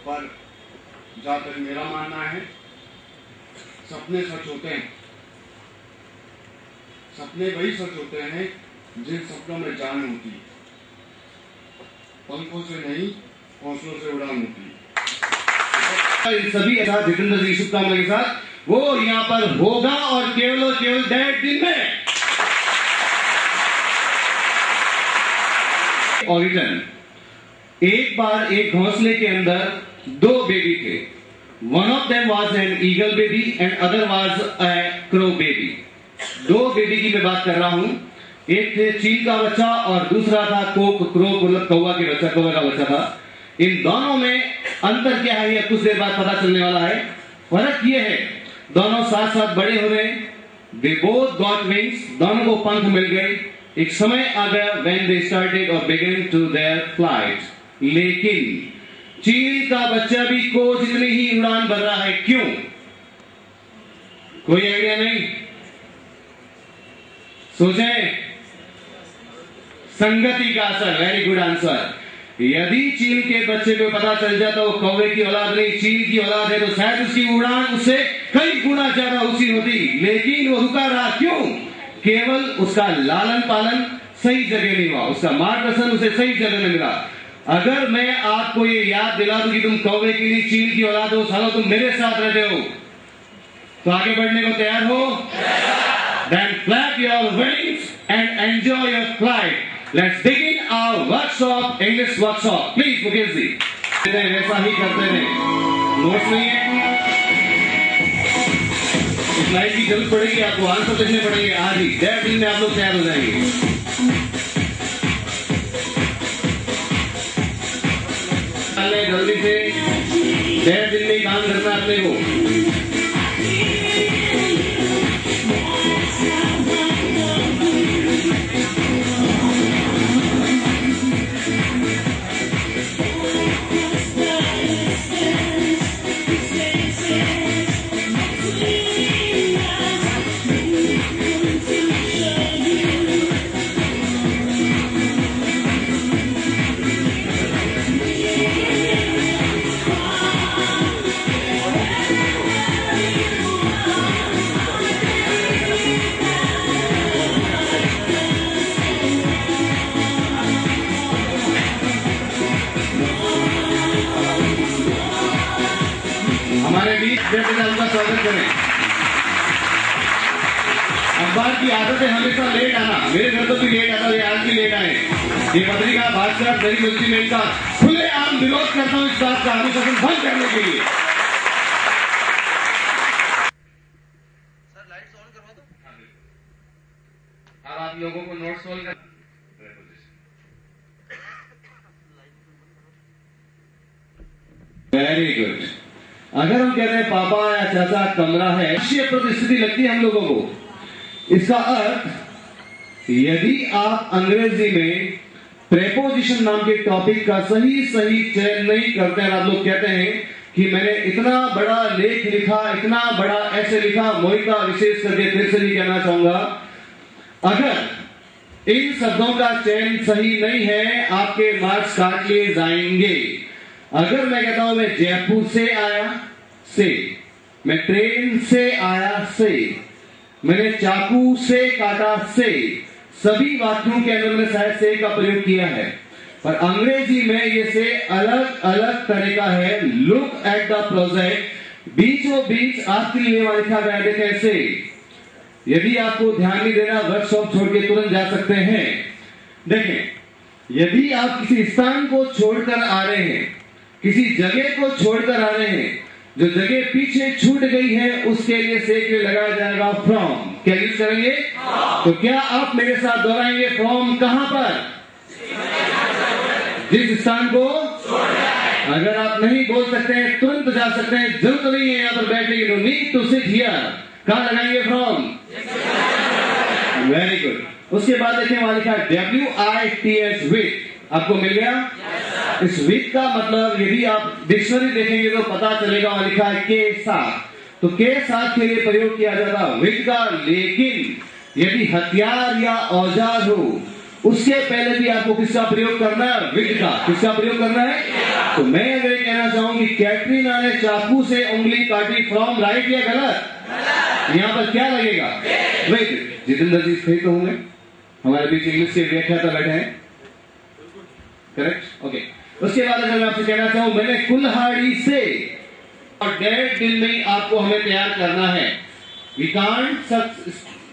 पर जहाँ तक मेरा मानना है, सपने सच होते हैं। सपने वही सच होते हैं जिन सपनों में जान होती है। पंखों से नहीं, हौसलों से उड़ान होती है। इन सभी जितेंद्र जी शुभकामना के साथ वो यहाँ पर होगा और केवल 1.5 दिन में ऑरिजन। एक बार एक घोंसले के अंदर 2 बेबी थे। One of them was an eagle baby and other was a crow baby. 2 baby की मैं बात कर रहा हूं। एक थे चील का बच्चा और दूसरा था क्रो मतलब कौवा के बच्चा, कौवा का बच्चा था। इन दोनों में अंतर क्या है, यह कुछ देर बाद पता चलने वाला है। फर्क यह है, दोनों साथ साथ बड़े हो गए। दे बोथ गॉट विंग्स, दोनों को पंख मिल गए। एक समय आ गया when they started or began to their flight। लेकिन चील का बच्चा भी कोच जितनी ही उड़ान भर रहा है। क्यों? कोई आइडिया नहीं? सोचें। संगति का असर। Very good answer. यदि चील के बच्चे को पता चल जाता वो कौवे की औलाद नहीं चील की औलाद है, तो शायद उसकी उड़ान उससे कई गुना ज्यादा ऊंची होती। लेकिन वो रुका रहा। क्यों? केवल उसका लालन पालन सही जगह नहीं हुआ, उसका मार्गदर्शन उसे सही जगह नहीं मिला। अगर मैं आपको ये याद दिला दूं कि तुम कौवे की नहीं चील की औलाद हो, सालों तुम मेरे साथ रहते हो, तो आगे बढ़ने को तैयार हो? Then clap your wings and enjoy your flight. Let's begin our workshop, English workshop. Please, Mukesh ji. वैसा ही करते रहे। नोट्स नहीं है, इस लाइन की जरूरत पड़ेगी आपको, आंसर लिखने पड़ेंगे आज ही। 1.5 दिन में आप लोग तैयार हो जाएंगे। जल्दी से 1.5 दिन में काम करना है अपने को। हमारे बीच उनका स्वागत करें। अखबार की आदत है हमेशा लेट आना। मेरे घर तो भी लेट आता है, आज भी लेट आए। ये पत्रिका भास्कर दरी मुल्की में इनका खुलेआम विरोध करता हूं इस बात का अनुशासन भंग करने के लिए। सर लाइट्स ऑन करवा दो। अब आप लोगों को नोट्स सोल्व कर। Very good. अगर हम कह रहे हैं पापा या चाचा कमरा है, प्रतिस्थिति लगती है हम लोगों को। इसका अर्थ, यदि आप अंग्रेजी में प्रेपोजिशन नाम के टॉपिक का सही चयन नहीं करते हैं, आप लोग कहते हैं कि मैंने इतना बड़ा लेख लिखा, इतना बड़ा ऐसे लिखा, मोहिता विशेष करके फिर से भी कहना चाहूंगा, अगर इन शब्दों का चयन सही नहीं है, आपके मार्क्स काट लिए जाएंगे। अगर मैं कहता हूं मैं जयपुर से आया, से, मैं ट्रेन से आया, से, मैंने चाकू से काटा, से, सभी वाक्यों के अंदर मैंने शायद से का प्रयोग किया है, पर अंग्रेजी में ये से अलग अलग तरीका है। लुक एट द प्रोजेक्ट, बीचों बीच आपके लिए वहां लिखा गया है कैसे। यदि आपको ध्यान नहीं देना, वर्कशॉप छोड़ के तुरंत जा सकते हैं। देखें, यदि आप किसी स्थान को छोड़कर आ रहे हैं, किसी जगह को छोड़कर आ रहे हैं, जो जगह पीछे छूट गई है उसके लिए से के लगाया जाएगा फ्रॉम। क्या यूज करेंगे? तो क्या आप मेरे साथ दोहराएंगे फ्रॉम कहां पर? जिस स्थान को अगर आप नहीं बोल सकते हैं तुरंत जा सकते हैं, जरूरत नहीं है यहां पर बैठने की। No need to sit here. कहां लगाएंगे फ्रॉम? Very good. उसके बाद देखें वहां लिखा WITH विथ। आपको मिल गया? इस विथ का मतलब यदि आप डिक्शनरी देखेंगे तो पता चलेगा, वहां लिखा है के साथ। तो के साथ के लिए प्रयोग किया जाता है विथ का। लेकिन यदि हथियार या औजार हो, उसके पहले भी आपको किसका प्रयोग करना है? विथ का। किसका प्रयोग करना है? तो मैं अगर कहना चाहूं कि कैटरीना ने चाकू से उंगली काटी फ्रॉम राइट या गलत? यहां पर क्या लगेगा? वेट, जितेंद्र जी सही तो होंगे, हमारे बीच इंग्लिश के व्याख्याता बैठे हैं, करेक्ट? ओके। उसके बाद अगर मैं आपसे कहना चाहूं, मैंने कुल्हाड़ी से, और डेढ़ दिन में आपको हमें तैयार करना है। We can't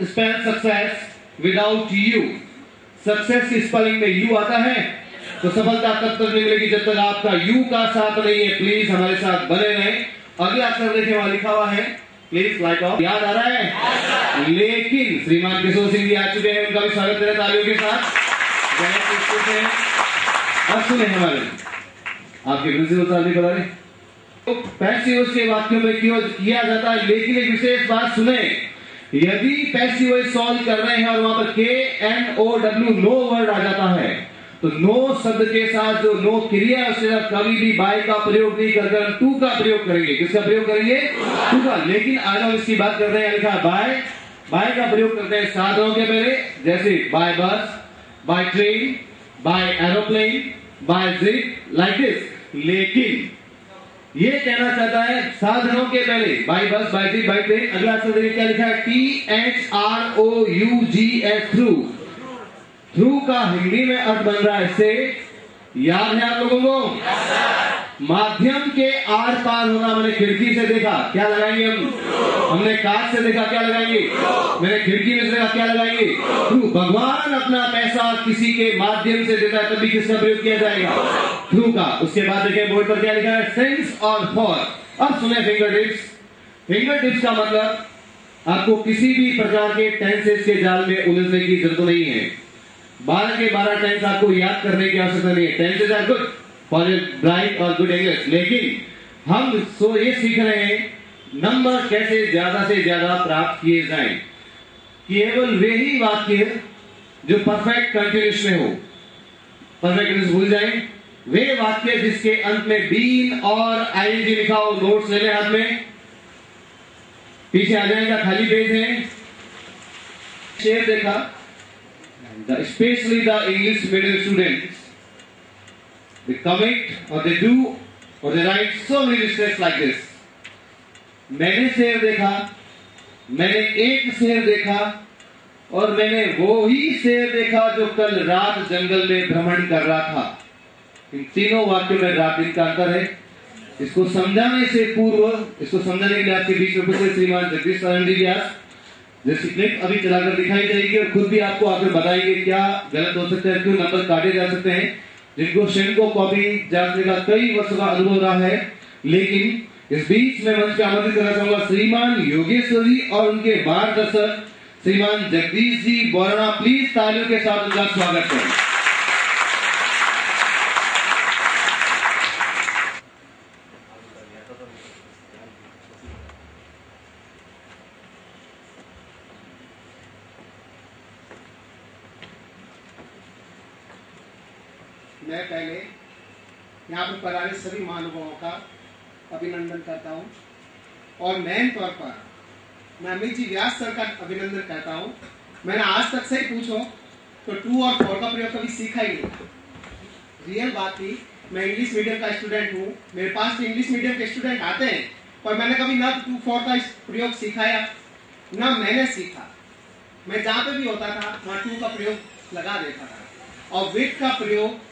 spell success without you. Success की स्पेलिंग में यू आता है, तो सफलता तब तक नहीं मिलेगी जब तक आपका यू का साथ नहीं है। प्लीज हमारे साथ बने रहें। अगला अक्षर देखिए, वहां लिखा हुआ है, प्लीज लाइट ऑफ। याद आ रहा है? लेकिन श्रीमान किशोर सिंह जी आ चुके हैं, उनका भी स्वागत करें तालियों के साथ। अब सुने हमारे आपके प्रिंसिपल साहब भी बता रहे, तो पैसिव के वाक्यों में क्यों किया जाता है, लेकिन एक विशेष बात सुने, यदि पैसिव सॉल्व कर रहे हैं और वहां पर KNOW नो वर्ड आ जाता है, तो नो शब्द के साथ जो नो क्रिया है उसके साथ कभी भी बाय का प्रयोग नहीं करके हम टू का प्रयोग करेंगे। किसका प्रयोग करेंगे? टू का। लेकिन आज हम इसकी बात करते हैं, लिखा बाय, बाय का प्रयोग करते हैं साधनों के पहले, जैसे by bus, by train, by aeroplane, by jeep, like this. लेकिन ये कहना चाहता है साधनों के पहले, bye bus, bye zip, by train. अगला अक्षर क्या लिखा है? THROUGS, through. थ्रू का हिंदी में अर्थ बन रहा है से। याद है आप लोगों को? माध्यम के आर पार होना। मैंने खिड़की से देखा, क्या लगाएंगे हम? हमने कांच से देखा, क्या लगाएंगे? मैंने खिड़की में से देखा, क्या लगाएंगे? थ्रू। भगवान अपना पैसा किसी के माध्यम से देता है, तभी किसका प्रयोग किया जाएगा? थ्रू का। उसके बाद देखिए बोर्ड पर क्या लिखा है? सिंस और फॉर। अब सुने फिंगर टिप्स। फिंगर टिप्स का मतलब आपको किसी भी प्रकार के टेंसेस के जाल में उलझने की जरूरत नहीं है। 12 के 12 टेंस आपको याद करने की आवश्यकता नहीं है। Tenses are good for bright और गुड इंग्लिश, लेकिन हम ये सीख रहे हैं नंबर कैसे ज्यादा से ज्यादा प्राप्त किए जाएं। केवल वे ही वाक्य जो परफेक्ट कंटिन्यूस में हो, परफेक्ट कंटिन्यूस भूल जाएं, वे वाक्य जिसके अंत में बीन और आईएनजी लिखा हो। नोट्स ले लें हाथ में, पीछे आ जाएगा, खाली पेज है। शेर देखा, especially the English medium students, they commit or they do or they write so many mistakes like this. मैंने शेर देखा, मैंने एक शेर देखा, और मैंने वो ही शेर देखा जो कल रात जंगल में भ्रमण कर रहा था। इन तीनों वाक्यों में रात दिन का अंतर है। इसको समझाने से पूर्व, इसको समझाने के लिए आपके बीच में उपस्थित श्रीमान जगदीश सारण जी व्यास जैसी क्लिप अभी चलाकर दिखाई जाएगी और खुद भी आपको आकर बताएंगे क्या गलत हो सकता है, क्यों नंबर काटे जा सकते हैं। जिनको शेनको कॉपी जांचने का कई वर्षों का अनुभव रहा है, लेकिन इस बीच में मंच पे आमंत्रित करना चाहूंगा श्रीमान योगेश्वर जी और उनके मार्गदर्शक श्रीमान जगदीश जी बोराना। प्लीज तालियों के साथ उनका स्वागत करें। मैं पहले यहाँ पर पधारे सभी महानुभावों का अभिनंदन करता हूँ, और मेन तौर पर मैं अमित जी व्यास सर का अभिनंदन करता हूँ। मैंने आज तक सही पूछो तो टू और फोर का प्रयोग कभी सीखा ही नहीं था। रियल बात थी, मैं इंग्लिश मीडियम का स्टूडेंट हूँ, मेरे पास तो इंग्लिश मीडियम के स्टूडेंट आते हैं, पर मैंने कभी ना टू फोर का प्रयोग सिखाया, ना मैंने सीखा। मैं जहाँ पे भी होता था वहाँ टू का प्रयोग लगा देता था, और विथ का प्रयोग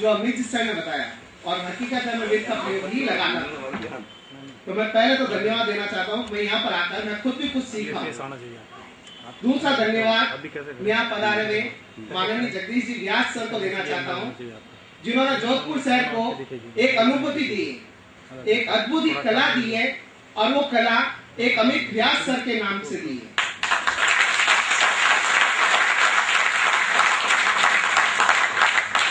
जो अमित सर ने बताया, और हकीकत है मैं विथ का प्रयोग ही लगाता था। तो मैं पहले तो धन्यवाद देना चाहता हूँ, मैं यहाँ पर आकर मैं खुद भी कुछ सीखा। दूसरा धन्यवाद मैं यहाँ पधारे हुए माननीय जगदीश जी व्यास सर को देना चाहता हूँ, जिन्होंने जोधपुर शहर को एक अनुभूति दी है, एक अद्भुत कला दी है, और वो कला एक अमित व्यास सर के नाम से दी है।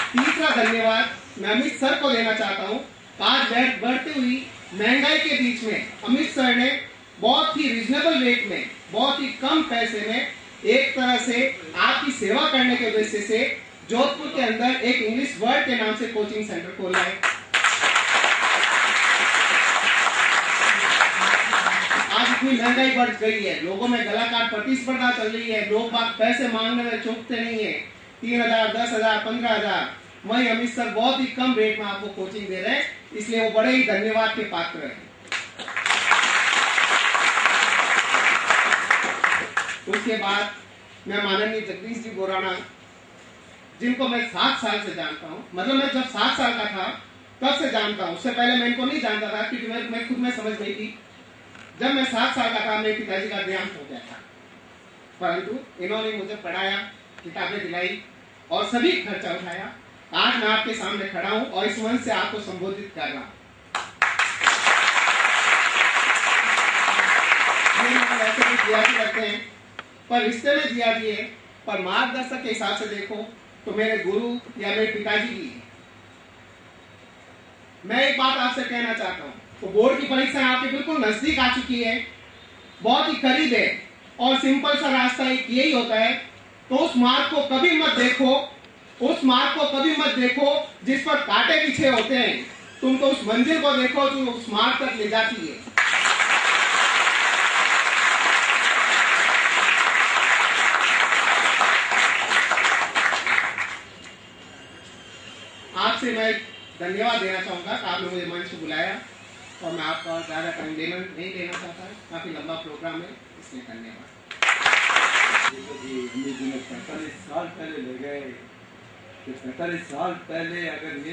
तीसरा धन्यवाद मैं अमित सर को देना चाहता हूँ। आज बढ़ती हुई महंगाई के बीच में अमित सर ने बहुत ही रिजनेबल रेट में, बहुत ही कम पैसे में एक तरह से आपकी सेवा करने के उद्देश्य से जोधपुर के अंदर एक इंग्लिश वर्ड के नाम से कोचिंग सेंटर खोला है। आज इतनी महंगाई बढ़ गई है, लोगों में गला काट प्रतिस्पर्धा चल रही है, लोग बात पैसे मांगने में चूकते नहीं है। 3,000, 10,000, 15,000 वहीं अमित सर बहुत ही कम रेट में आपको कोचिंग दे रहे हैं, इसलिए वो बड़े ही धन्यवाद के पात्र हैं। उसके बाद मैं माननीय जगदीश जी बोराना, जिनको मैं 7 साल से जानता हूं, मतलब मैं जब 7 साल का था तब से जानता हूं, उससे पहले मैं इनको नहीं जानता था क्योंकि मैं खुद में समझ नहीं थी। जब मैं 7 साल का था मेरे पिताजी का देहांत हो गया था, परंतु इन्होंने मुझे पढ़ाया, किताबें दिलाई और सभी खर्चा उठाया। आज मैं आपके सामने खड़ा हूं और इस मंच से आपको संबोधित कर रहा हूं। वैसे भी जिया जी लगते हैं, पर रिश्ते में जिया जी है, पर मार्गदर्शक के हिसाब से देखो तो मेरे गुरु या मेरे पिताजी भी है। मैं एक बात आपसे कहना चाहता हूं, तो बोर्ड की परीक्षाएं आपके बिल्कुल नजदीक आ चुकी है, बहुत ही करीब है और सिंपल सा रास्ता एक यही होता है, तो उस मार्ग को कभी मत देखो, उस मार्ग को कभी मत देखो जिस पर कांटे पीछे होते हैं। तुम तो उस मंजिल को देखो जो उस मार्ग तक ले जाती है। आपसे मैं धन्यवाद देना चाहूंगा कि आपने मुझे मंच पर बुलाया और मैं आपका ज्यादा टाइम नहीं लेना चाहता, काफी लंबा प्रोग्राम है, इसलिए धन्यवाद। जी 45 साल पहले ले गए, 45 साल पहले अगर ये